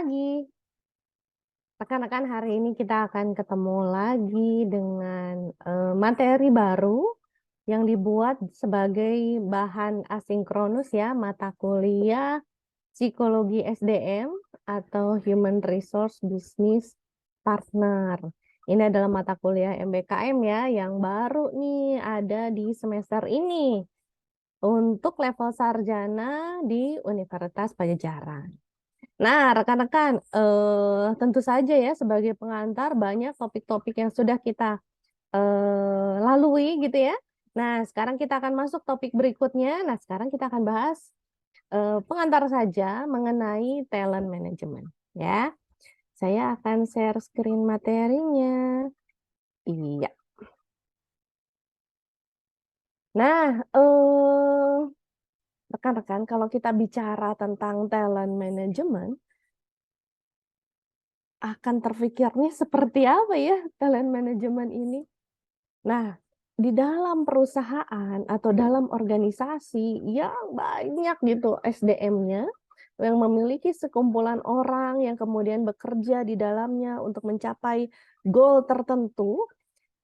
pagi. Rekan-rekan, hari ini kita akan ketemu lagi dengan materi baru yang dibuat sebagai bahan asinkronus ya, mata kuliah Psikologi SDM atau Human Resource Business Partner. Ini adalah mata kuliah MBKM ya, yang baru nih ada di semester ini untuk level sarjana di Universitas Padjadjaran. Nah, rekan-rekan, tentu saja ya sebagai pengantar banyak topik-topik yang sudah kita lalui gitu ya. Nah, sekarang kita akan masuk topik berikutnya. Nah, sekarang kita akan bahas pengantar saja mengenai talent management ya. Saya akan share screen materinya. Iya. Nah, rekan-rekan, kalau kita bicara tentang talent management, akan terpikirnya seperti apa ya talent management ini? Nah, di dalam perusahaan atau dalam organisasi yang banyak gitu SDM-nya, yang memiliki sekumpulan orang yang kemudian bekerja di dalamnya untuk mencapai goal tertentu,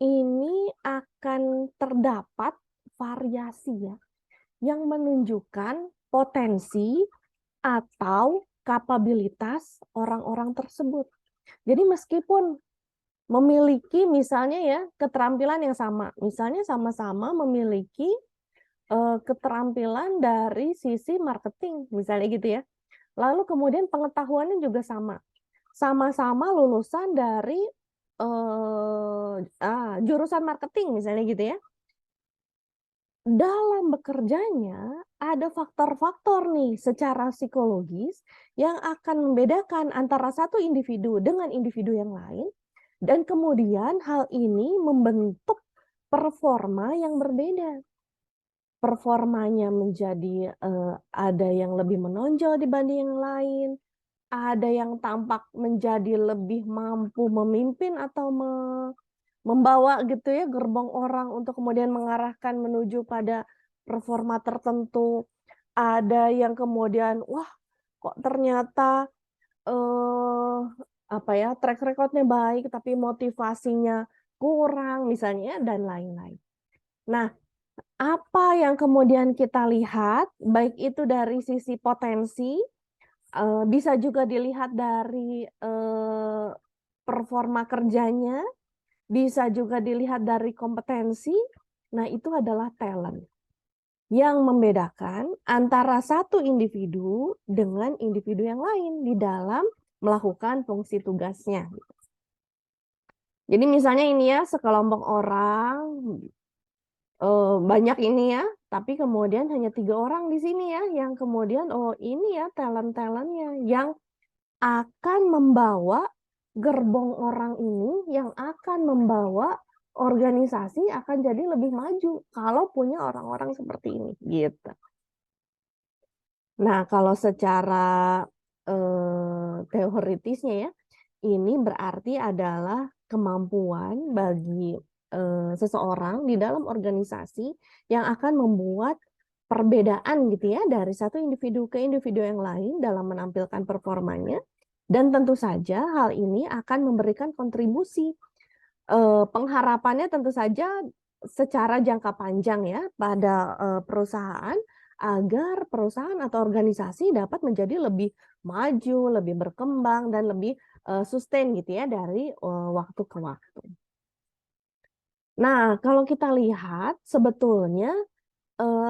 ini akan terdapat variasi ya, yang menunjukkan potensi atau kapabilitas orang-orang tersebut. Jadi meskipun memiliki misalnya ya keterampilan yang sama, misalnya sama-sama memiliki keterampilan dari sisi marketing, misalnya gitu ya. Lalu kemudian pengetahuannya juga sama, sama-sama lulusan dari jurusan marketing, misalnya gitu ya. Dalam bekerjanya ada faktor-faktor nih secara psikologis yang akan membedakan antara satu individu dengan individu yang lain, dan kemudian hal ini membentuk performa yang berbeda. Performanya menjadi ada yang lebih menonjol dibanding yang lain, ada yang tampak menjadi lebih mampu memimpin atau membawa gitu ya gerbong orang untuk kemudian mengarahkan menuju pada performa tertentu. Ada yang kemudian wah kok ternyata apa ya track recordnya baik tapi motivasinya kurang misalnya dan lain-lain. Nah, apa yang kemudian kita lihat baik itu dari sisi potensi, bisa juga dilihat dari performa kerjanya, bisa juga dilihat dari kompetensi. Nah, itu adalah talent yang membedakan antara satu individu dengan individu yang lain di dalam melakukan fungsi tugasnya. Jadi misalnya ini ya sekelompok orang banyak ini ya, tapi kemudian hanya 3 orang di sini ya yang kemudian oh ini ya talent-talentnya yang akan membawa gerbong orang ini, yang akan membawa organisasi akan jadi lebih maju kalau punya orang-orang seperti ini gitu. Nah, kalau secara teoritisnya ya, ini berarti adalah kemampuan bagi seseorang di dalam organisasi yang akan membuat perbedaan gitu ya dari satu individu ke individu yang lain dalam menampilkan performanya, dan tentu saja hal ini akan memberikan kontribusi. Pengharapannya tentu saja secara jangka panjang ya pada perusahaan, agar perusahaan atau organisasi dapat menjadi lebih maju, lebih berkembang, dan lebih sustain gitu ya dari waktu ke waktu. Nah, kalau kita lihat sebetulnya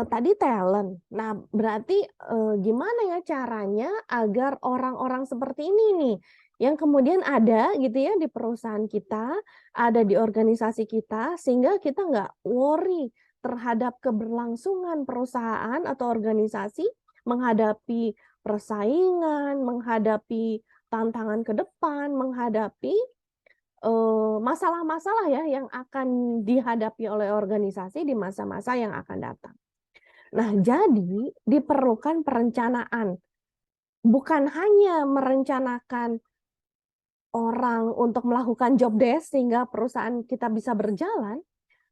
tadi talent. Nah, berarti gimana ya caranya agar orang-orang seperti ini nih yang kemudian ada gitu ya di perusahaan kita, ada di organisasi kita, sehingga kita nggak worry terhadap keberlangsungan perusahaan atau organisasi menghadapi persaingan, menghadapi tantangan ke depan, menghadapi masalah-masalah ya yang akan dihadapi oleh organisasi di masa-masa yang akan datang. Nah, jadi diperlukan perencanaan. Bukan hanya merencanakan orang untuk melakukan job desk sehingga perusahaan kita bisa berjalan,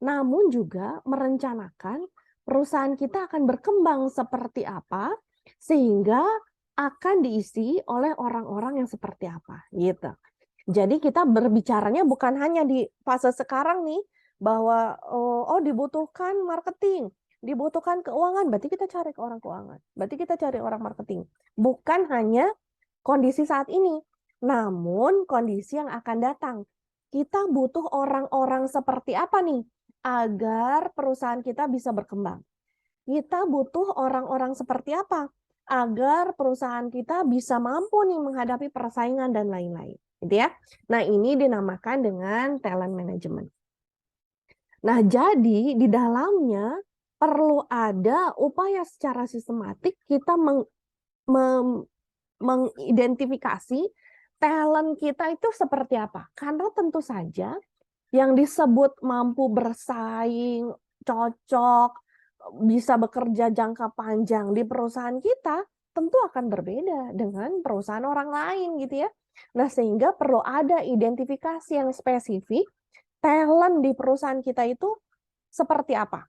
namun juga merencanakan perusahaan kita akan berkembang seperti apa sehingga akan diisi oleh orang-orang yang seperti apa, gitu. Jadi kita berbicaranya bukan hanya di fase sekarang nih, bahwa oh dibutuhkan marketing, dibutuhkan keuangan, berarti kita cari ke orang keuangan, berarti kita cari orang marketing. Bukan hanya kondisi saat ini, namun kondisi yang akan datang. Kita butuh orang-orang seperti apa nih agar perusahaan kita bisa berkembang. Kita butuh orang-orang seperti apa agar perusahaan kita bisa mampu nih menghadapi persaingan dan lain-lain, gitu ya. Nah, ini dinamakan dengan talent management. Nah, jadi di dalamnya perlu ada upaya secara sistematik kita mengidentifikasi talent kita itu seperti apa. Karena tentu saja yang disebut mampu bersaing, cocok, bisa bekerja jangka panjang di perusahaan kita, tentu akan berbeda dengan perusahaan orang lain gitu ya. Nah, sehingga perlu ada identifikasi yang spesifik, talent di perusahaan kita itu seperti apa.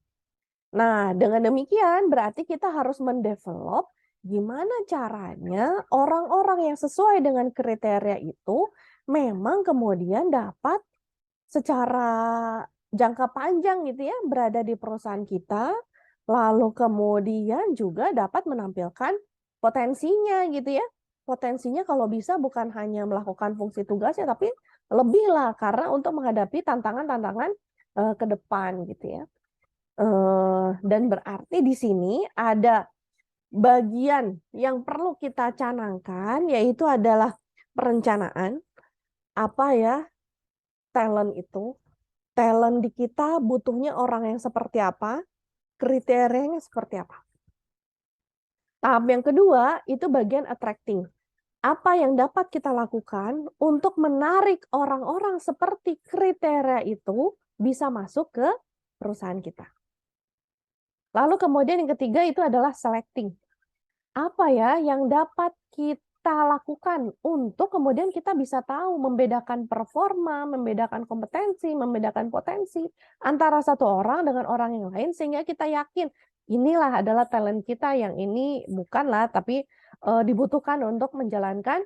Nah, dengan demikian berarti kita harus mendevelop gimana caranya orang-orang yang sesuai dengan kriteria itu memang kemudian dapat secara jangka panjang gitu ya berada di perusahaan kita, lalu kemudian juga dapat menampilkan potensinya gitu ya. Potensinya kalau bisa bukan hanya melakukan fungsi tugasnya tapi lebih lah karena untuk menghadapi tantangan-tantangan ke depan gitu ya. Dan berarti di sini ada bagian yang perlu kita canangkan yaitu adalah perencanaan. Apa ya talent itu? Talent di kita butuhnya orang yang seperti apa, kriterianya seperti apa. Tahap yang kedua itu bagian attracting. Apa yang dapat kita lakukan untuk menarik orang-orang seperti kriteria itu bisa masuk ke perusahaan kita. Lalu kemudian yang ketiga itu adalah selecting. Apa ya yang dapat kita lakukan untuk kemudian kita bisa tahu membedakan performa, membedakan kompetensi, membedakan potensi antara satu orang dengan orang yang lain sehingga kita yakin inilah adalah talent kita yang ini bukanlah tapi dibutuhkan untuk menjalankan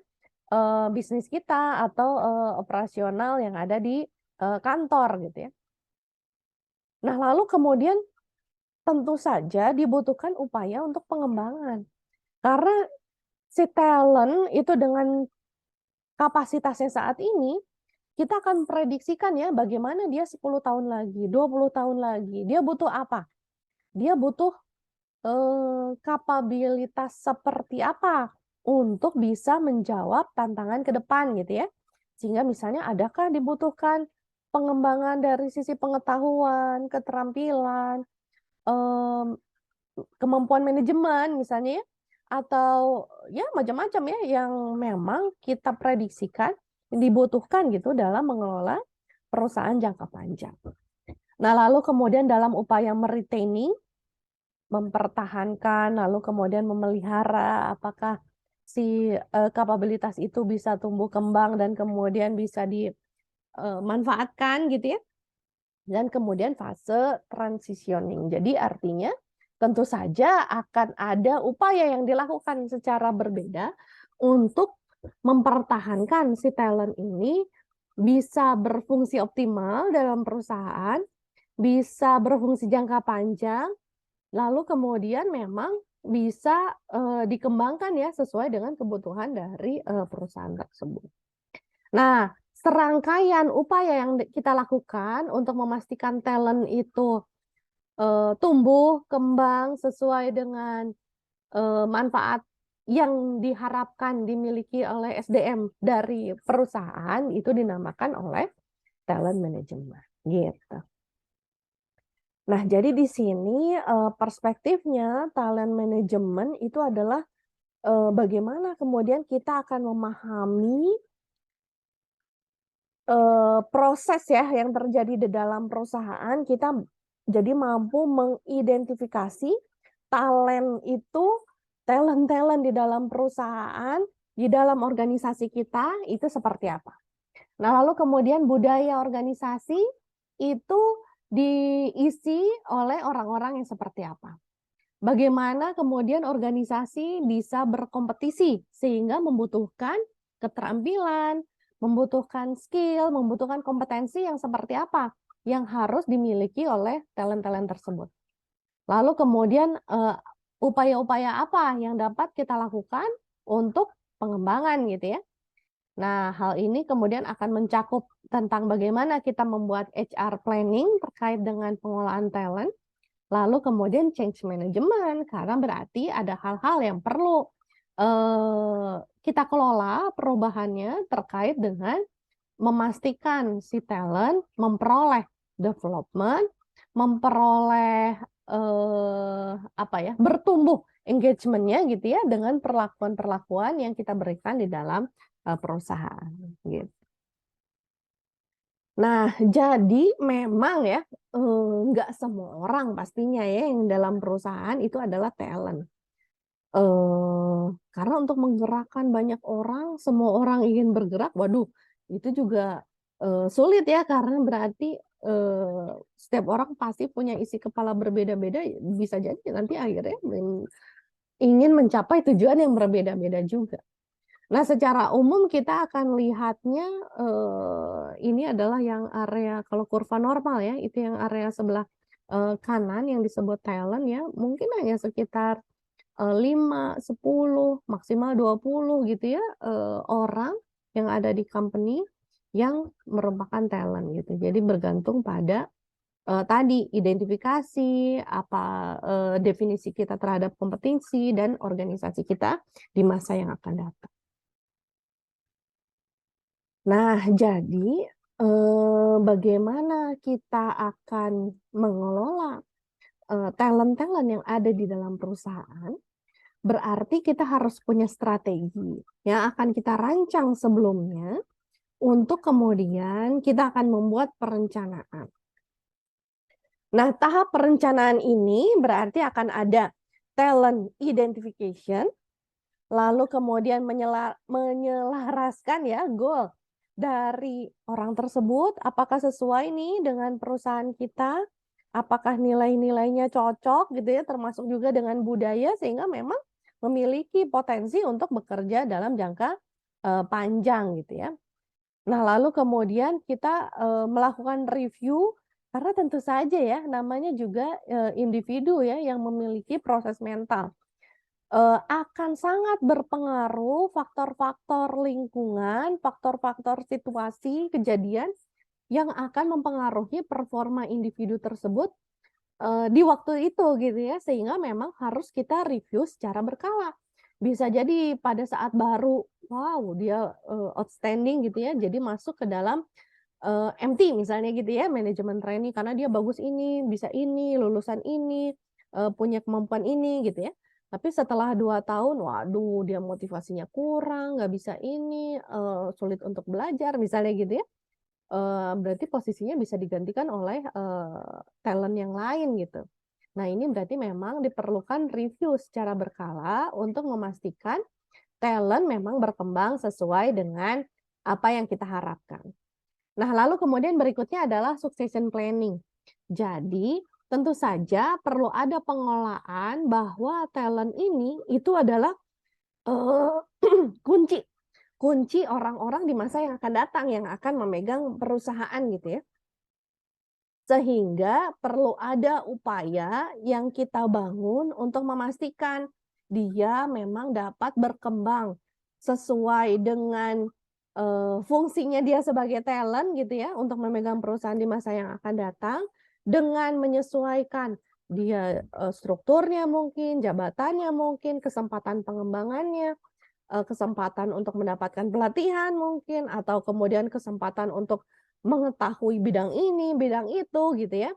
bisnis kita atau operasional yang ada di kantor gitu ya. Nah, lalu kemudian tentu saja dibutuhkan upaya untuk pengembangan. Karena si talent itu dengan kapasitasnya saat ini, kita akan prediksikan ya bagaimana dia 10 tahun lagi, 20 tahun lagi. Dia butuh apa? Dia butuh kapabilitas seperti apa untuk bisa menjawab tantangan ke depan gitu ya. Sehingga misalnya adakah dibutuhkan pengembangan dari sisi pengetahuan, keterampilan, kemampuan manajemen misalnya ya, atau ya macam-macam ya yang memang kita prediksikan dibutuhkan gitu dalam mengelola perusahaan jangka panjang. Nah, lalu kemudian dalam upaya meretaining, mempertahankan, lalu kemudian memelihara apakah si kapabilitas itu bisa tumbuh kembang dan kemudian bisa dimanfaatkan gitu ya. Dan kemudian fase transitioning. Jadi artinya tentu saja akan ada upaya yang dilakukan secara berbeda untuk mempertahankan si talent ini bisa berfungsi optimal dalam perusahaan, bisa berfungsi jangka panjang, lalu kemudian memang bisa dikembangkan ya sesuai dengan kebutuhan dari perusahaan tersebut. Nah, serangkaian upaya yang kita lakukan untuk memastikan talent itu tumbuh, kembang sesuai dengan manfaat yang diharapkan dimiliki oleh SDM dari perusahaan itu dinamakan oleh talent management gitu. Nah, jadi di sini perspektifnya talent management itu adalah bagaimana kemudian kita akan memahami proses ya yang terjadi di dalam perusahaan, kita jadi mampu mengidentifikasi talent di dalam perusahaan, di dalam organisasi kita itu seperti apa. Nah, lalu kemudian budaya organisasi itu diisi oleh orang-orang yang seperti apa. Bagaimana kemudian organisasi bisa berkompetisi sehingga membutuhkan keterampilan, membutuhkan skill, membutuhkan kompetensi yang seperti apa yang harus dimiliki oleh talent-talent tersebut. Lalu kemudian upaya-upaya apa yang dapat kita lakukan untuk pengembangan gitu ya. Nah, hal ini kemudian akan mencakup tentang bagaimana kita membuat HR planning terkait dengan pengolahan talent, lalu kemudian change management, karena berarti ada hal-hal yang perlu kita kelola perubahannya terkait dengan memastikan si talent memperoleh development, memperoleh apa ya, bertumbuh engagement-nya gitu ya dengan perlakuan-perlakuan yang kita berikan di dalam perusahaan gitu. Nah, jadi memang ya nggak semua orang pastinya ya yang dalam perusahaan itu adalah talent. Karena untuk menggerakkan banyak orang, semua orang ingin bergerak, waduh itu juga sulit ya karena berarti setiap orang pasti punya isi kepala berbeda-beda, bisa jadi nanti akhirnya ingin mencapai tujuan yang berbeda-beda juga. Nah, secara umum kita akan lihatnya ini adalah yang area kalau kurva normal ya, itu yang area sebelah kanan yang disebut talent ya, mungkin hanya sekitar 5, 10, maksimal 20 gitu ya, orang yang ada di company yang merupakan talent gitu. Jadi bergantung pada tadi identifikasi, apa definisi kita terhadap kompetensi dan organisasi kita di masa yang akan datang. Nah, jadi bagaimana kita akan mengelola talent-talent yang ada di dalam perusahaan? Berarti kita harus punya strategi yang akan kita rancang sebelumnya untuk kemudian kita akan membuat perencanaan. Nah, tahap perencanaan ini berarti akan ada talent identification, lalu kemudian menyelaraskan ya goal dari orang tersebut, apakah sesuai nih dengan perusahaan kita, apakah nilai-nilainya cocok gitu ya, termasuk juga dengan budaya sehingga memang memiliki potensi untuk bekerja dalam jangka panjang gitu ya. Nah, lalu kemudian kita melakukan review karena tentu saja ya namanya juga individu ya yang memiliki proses mental. Akan sangat berpengaruh faktor-faktor lingkungan, faktor-faktor situasi, kejadian yang akan mempengaruhi performa individu tersebut di waktu itu gitu ya, sehingga memang harus kita review secara berkala. Bisa jadi pada saat baru, wow dia outstanding gitu ya, jadi masuk ke dalam MT misalnya gitu ya, manajemen training karena dia bagus ini, bisa ini, lulusan ini, punya kemampuan ini gitu ya. Tapi setelah 2 tahun, waduh dia motivasinya kurang, nggak bisa ini, sulit untuk belajar misalnya gitu ya. Berarti posisinya bisa digantikan oleh talent yang lain gitu. Nah, ini berarti memang diperlukan review secara berkala untuk memastikan talent memang berkembang sesuai dengan apa yang kita harapkan. Nah, lalu kemudian berikutnya adalah succession planning. Jadi, tentu saja perlu ada pengelolaan bahwa talent ini itu adalah kunci kunci orang-orang di masa yang akan datang yang akan memegang perusahaan gitu ya. Sehingga perlu ada upaya yang kita bangun untuk memastikan dia memang dapat berkembang sesuai dengan fungsinya dia sebagai talent gitu ya untuk memegang perusahaan di masa yang akan datang dengan menyesuaikan dia strukturnya mungkin, jabatannya mungkin, kesempatan pengembangannya, kesempatan untuk mendapatkan pelatihan mungkin, atau kemudian kesempatan untuk mengetahui bidang ini, bidang itu gitu ya.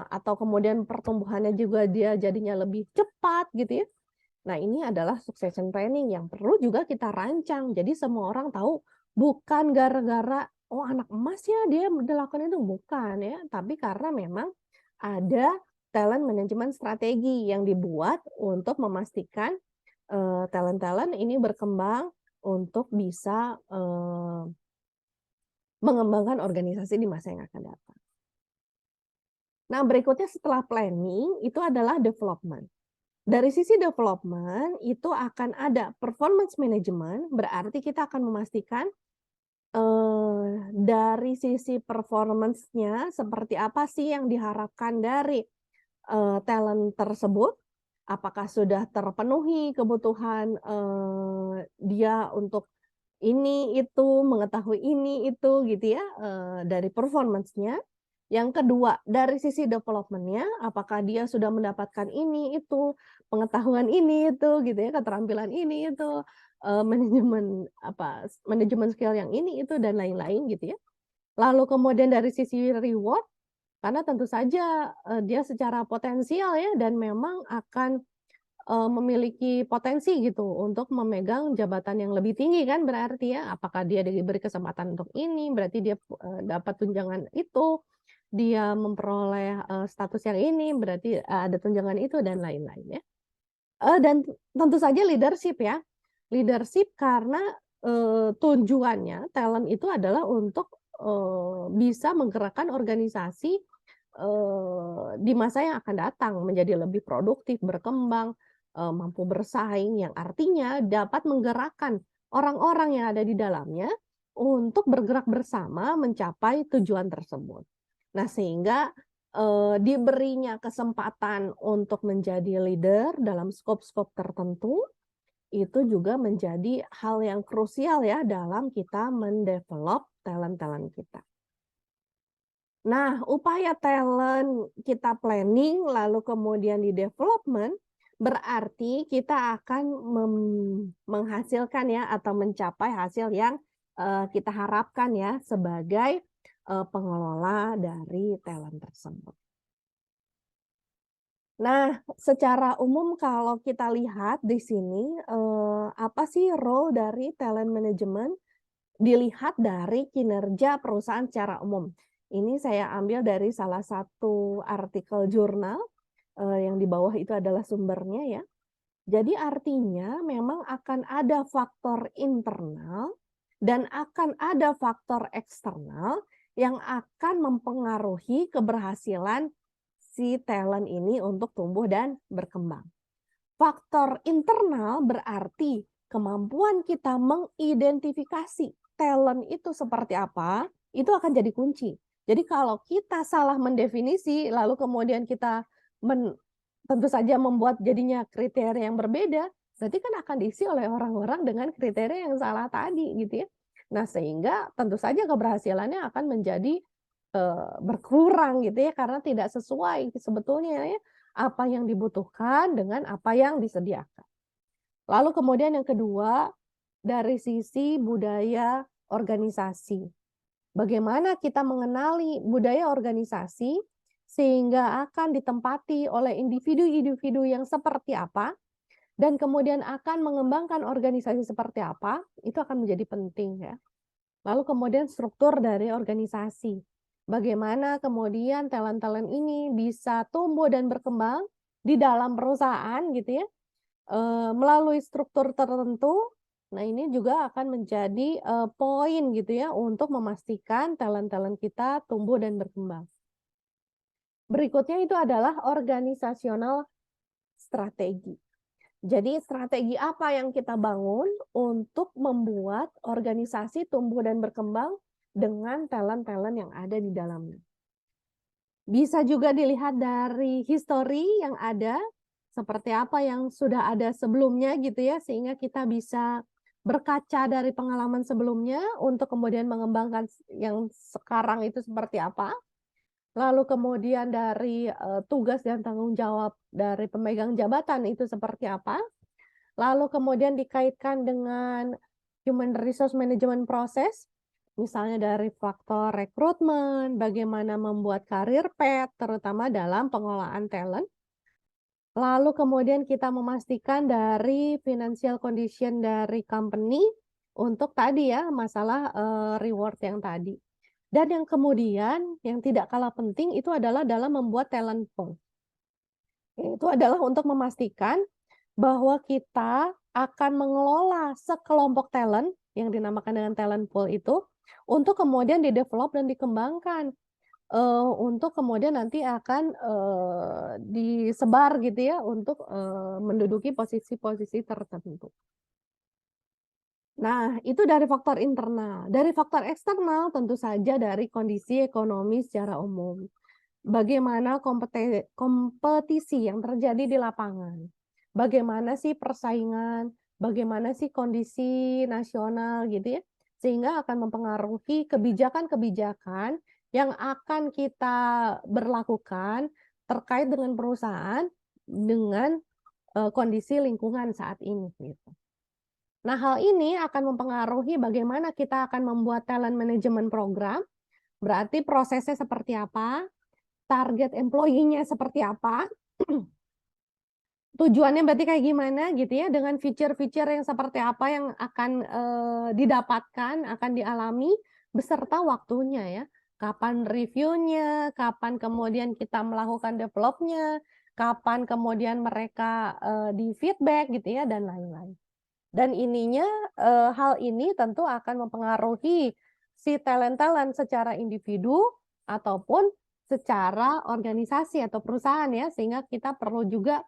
Atau kemudian pertumbuhannya juga dia jadinya lebih cepat gitu ya. Nah, ini adalah succession planning yang perlu juga kita rancang. Jadi semua orang tahu bukan gara-gara oh anak emas ya dia melakukan itu bukan ya, tapi karena memang ada talent management strategi yang dibuat untuk memastikan talent-talent ini berkembang untuk bisa uh, mengembangkan organisasi di masa yang akan datang. Nah, berikutnya setelah planning itu adalah development. Dari sisi development itu akan ada performance management, berarti kita akan memastikan dari sisi performance-nya seperti apa sih yang diharapkan dari talent tersebut. Apakah sudah terpenuhi kebutuhan dia untuk ini, itu, mengetahui ini, itu, gitu ya, dari performance-nya. Yang kedua, dari sisi development-nya, apakah dia sudah mendapatkan ini, itu, pengetahuan ini, itu, gitu ya, keterampilan ini, itu, manajemen skill yang ini, itu, dan lain-lain, gitu ya. Lalu kemudian dari sisi reward, karena tentu saja, dia secara potensial ya, dan memang akan memiliki potensi gitu untuk memegang jabatan yang lebih tinggi kan berarti ya. Apakah dia diberi kesempatan untuk ini, berarti dia, dapat tunjangan itu, dia memperoleh, status yang ini, berarti, ada tunjangan itu dan lain-lain ya. Dan tentu saja leadership ya. Leadership karena, tujuannya talent itu adalah untuk, bisa menggerakkan organisasi, di masa yang akan datang menjadi lebih produktif, berkembang, mampu bersaing, yang artinya dapat menggerakkan orang-orang yang ada di dalamnya untuk bergerak bersama mencapai tujuan tersebut. Nah, sehingga, diberinya kesempatan untuk menjadi leader dalam skop-skop tertentu, itu juga menjadi hal yang krusial ya dalam kita mendevelop talent-talent kita. Nah, upaya talent kita planning, lalu kemudian di development, berarti kita akan menghasilkan ya atau mencapai hasil yang kita harapkan ya sebagai pengelola dari talent tersebut. Nah, secara umum kalau kita lihat di sini, apa sih role dari talent management dilihat dari kinerja perusahaan secara umum. Ini saya ambil dari salah satu artikel jurnal, yang di bawah itu adalah sumbernya ya. Jadi artinya memang akan ada faktor internal dan akan ada faktor eksternal yang akan mempengaruhi keberhasilan si talent ini untuk tumbuh dan berkembang. Faktor internal berarti kemampuan kita mengidentifikasi talent itu seperti apa, itu akan jadi kunci. Jadi kalau kita salah mendefinisi, lalu kemudian kita tentu saja membuat jadinya kriteria yang berbeda, berarti kan akan diisi oleh orang-orang dengan kriteria yang salah tadi gitu ya. Nah, sehingga tentu saja keberhasilannya akan menjadi berkurang gitu ya, karena tidak sesuai sebetulnya ya, apa yang dibutuhkan dengan apa yang disediakan. Lalu kemudian yang kedua, dari sisi budaya organisasi. Bagaimana kita mengenali budaya organisasi sehingga akan ditempati oleh individu-individu yang seperti apa, dan kemudian akan mengembangkan organisasi seperti apa, itu akan menjadi penting ya. Lalu kemudian struktur dari organisasi. Bagaimana kemudian talent-talent ini bisa tumbuh dan berkembang di dalam perusahaan gitu ya, melalui struktur tertentu. Nah, ini juga akan menjadi, poin gitu ya untuk memastikan talent-talent kita tumbuh dan berkembang. Berikutnya itu adalah organisasional strategi. Jadi strategi apa yang kita bangun untuk membuat organisasi tumbuh dan berkembang dengan talent-talent yang ada di dalamnya. Bisa juga dilihat dari history yang ada, seperti apa yang sudah ada sebelumnya gitu ya, sehingga kita bisa berkaca dari pengalaman sebelumnya untuk kemudian mengembangkan yang sekarang itu seperti apa. Lalu kemudian dari tugas dan tanggung jawab dari pemegang jabatan itu seperti apa. Lalu kemudian dikaitkan dengan human resource management process, misalnya dari faktor rekrutmen, bagaimana membuat karir path, terutama dalam pengelolaan talent. Lalu kemudian kita memastikan dari financial condition dari company untuk tadi ya, masalah reward yang tadi. Dan yang kemudian yang tidak kalah penting itu adalah dalam membuat talent pool. Itu adalah untuk memastikan bahwa kita akan mengelola sekelompok talent yang dinamakan dengan talent pool itu untuk kemudian di-develop dan dikembangkan. untuk kemudian nanti akan, disebar gitu ya untuk, menduduki posisi-posisi tertentu. Nah, itu dari faktor internal. Dari faktor eksternal tentu saja dari kondisi ekonomi secara umum. Bagaimana kompetisi yang terjadi di lapangan? Bagaimana sih persaingan? Bagaimana sih kondisi nasional gitu ya? Sehingga akan mempengaruhi kebijakan-kebijakan yang akan kita berlakukan terkait dengan perusahaan dengan, kondisi lingkungan saat ini gitu. Nah, hal ini akan mempengaruhi bagaimana kita akan membuat talent management program, berarti prosesnya seperti apa, target employee-nya seperti apa, tujuannya berarti kayak gimana gitu ya, dengan feature-feature yang seperti apa yang akan, didapatkan, akan dialami, beserta waktunya ya. Kapan reviewnya, kapan kemudian kita melakukan develop-nya, kapan kemudian mereka, di-feedback gitu ya, dan lain-lain. Dan hal ini tentu akan mempengaruhi si talent-talent secara individu ataupun secara organisasi atau perusahaan ya, sehingga kita perlu juga,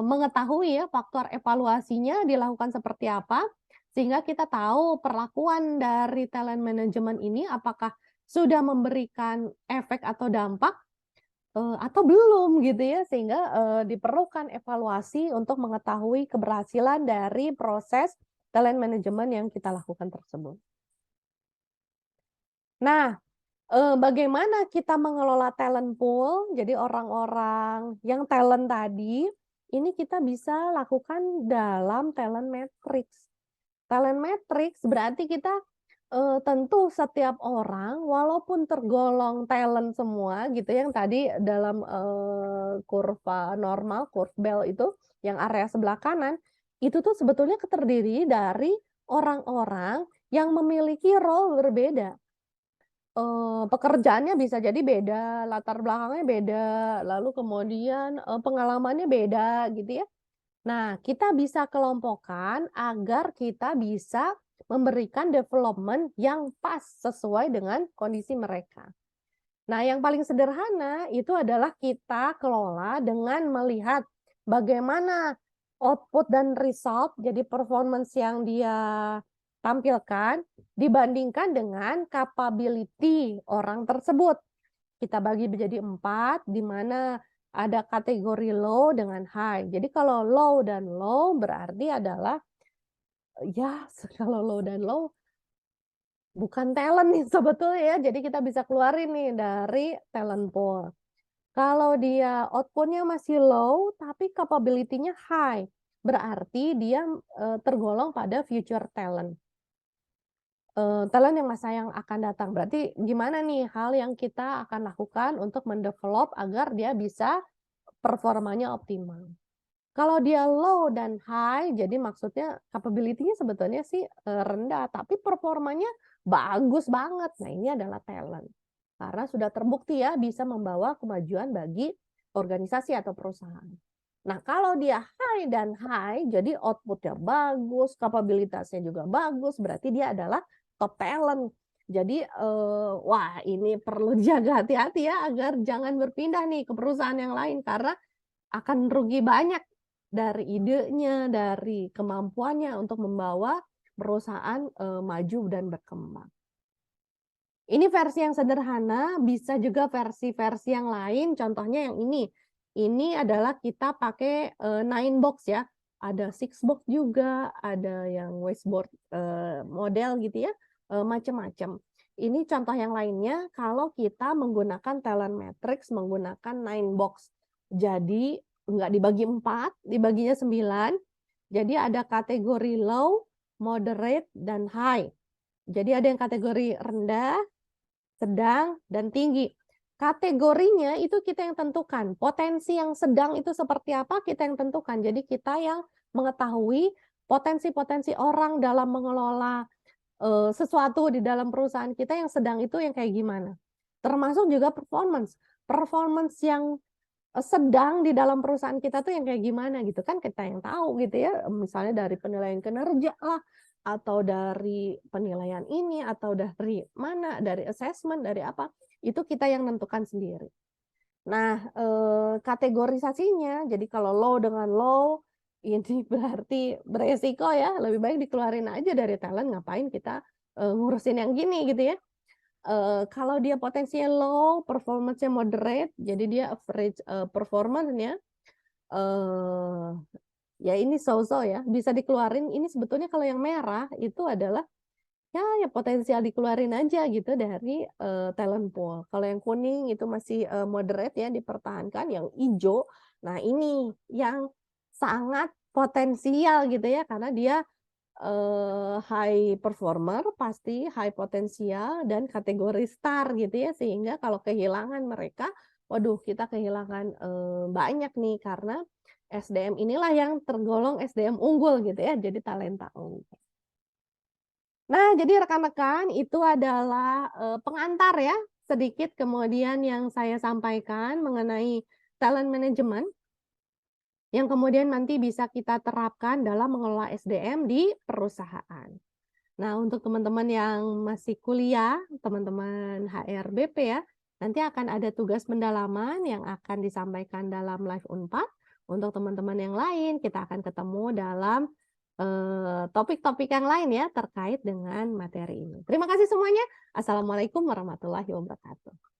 mengetahui ya faktor evaluasinya dilakukan seperti apa, sehingga kita tahu perlakuan dari talent management ini apakah sudah memberikan efek atau dampak atau belum gitu ya, sehingga, diperlukan evaluasi untuk mengetahui keberhasilan dari proses talent management yang kita lakukan tersebut. Nah, bagaimana kita mengelola talent pool, jadi orang-orang yang talent tadi, ini kita bisa lakukan dalam talent matrix. Talent matrix berarti kita, tentu setiap orang walaupun tergolong talent semua gitu yang tadi dalam, kurva normal, curve bell itu yang area sebelah kanan, itu tuh sebetulnya terdiri dari orang-orang yang memiliki role berbeda. Pekerjaannya bisa jadi beda, latar belakangnya beda, lalu kemudian, pengalamannya beda gitu ya. Nah, kita bisa kelompokkan agar kita bisa memberikan development yang pas sesuai dengan kondisi mereka. Nah, yang paling sederhana itu adalah kita kelola dengan melihat bagaimana output dan result, jadi performance yang dia tampilkan dibandingkan dengan capability orang tersebut. Kita bagi menjadi 4, di mana ada kategori low dengan high. Jadi kalau low dan low berarti adalah, ya kalau low dan low bukan talent nih sebetulnya ya, jadi kita bisa keluarin nih dari talent pool. Kalau dia output-nya masih low, tapi capability-nya high, berarti dia, tergolong pada future talent. Talent yang masa yang akan datang. Berarti gimana nih hal yang kita akan lakukan untuk mendevelop agar dia bisa performanya optimal. Kalau dia low dan high, jadi maksudnya capability-nya sebetulnya sih, rendah, tapi performanya bagus banget. Nah, ini adalah talent. Karena sudah terbukti ya bisa membawa kemajuan bagi organisasi atau perusahaan. Nah, kalau dia high dan high, jadi output-nya bagus, kapabilitasnya juga bagus, berarti dia adalah top talent. Jadi, wah ini perlu dijaga hati-hati ya agar jangan berpindah nih ke perusahaan yang lain karena akan rugi banyak dari idenya, dari kemampuannya untuk membawa perusahaan, maju dan berkembang. Ini versi yang sederhana, bisa juga versi-versi yang lain, contohnya yang ini. Ini adalah kita pakai, 9 box ya, ada 6 box juga, ada yang wasteboard, model gitu ya, macam-macam. Ini contoh yang lainnya kalau kita menggunakan talent matrix menggunakan 9 box. Jadi nggak dibagi 4, dibaginya 9. Jadi ada kategori low, moderate, dan high. Jadi ada yang kategori rendah, sedang, dan tinggi. Kategorinya itu kita yang tentukan. Potensi yang sedang itu seperti apa kita yang tentukan. Jadi kita yang mengetahui potensi-potensi orang dalam mengelola sesuatu di dalam perusahaan kita yang sedang itu yang kayak gimana. Termasuk juga performance. Performance yang sedang di dalam perusahaan kita tuh yang kayak gimana gitu kan kita yang tahu gitu ya. Misalnya dari penilaian kinerja lah, atau dari penilaian ini, atau dari mana, dari assessment, dari apa, itu kita yang nentukan sendiri. Nah, kategorisasinya, jadi kalau low dengan low, ini berarti beresiko ya, lebih baik dikeluarin aja dari talent, ngapain kita, ngurusin yang gini gitu ya. Kalau dia potensinya low, performance-nya moderate, jadi dia average, performance-nya, eee, ya ini so-so ya, bisa dikeluarin. Ini sebetulnya kalau yang merah itu adalah ya potensial dikeluarin aja gitu dari, talent pool. Kalau yang kuning itu masih, moderate ya dipertahankan, yang ijo, nah ini yang sangat potensial gitu ya, karena dia, high performer, pasti high potensial dan kategori star gitu ya, sehingga kalau kehilangan mereka, waduh kita kehilangan, banyak nih karena SDM inilah yang tergolong SDM unggul gitu ya, jadi talenta unggul. Nah, jadi rekan-rekan itu adalah, pengantar ya, sedikit kemudian yang saya sampaikan mengenai talent management, yang kemudian nanti bisa kita terapkan dalam mengelola SDM di perusahaan. Nah, untuk teman-teman yang masih kuliah, teman-teman HRBP ya, nanti akan ada tugas pendalaman yang akan disampaikan dalam live Unpad. Untuk teman-teman yang lain, kita akan ketemu dalam topik-topik yang lain ya terkait dengan materi ini. Terima kasih semuanya. Assalamualaikum warahmatullahi wabarakatuh.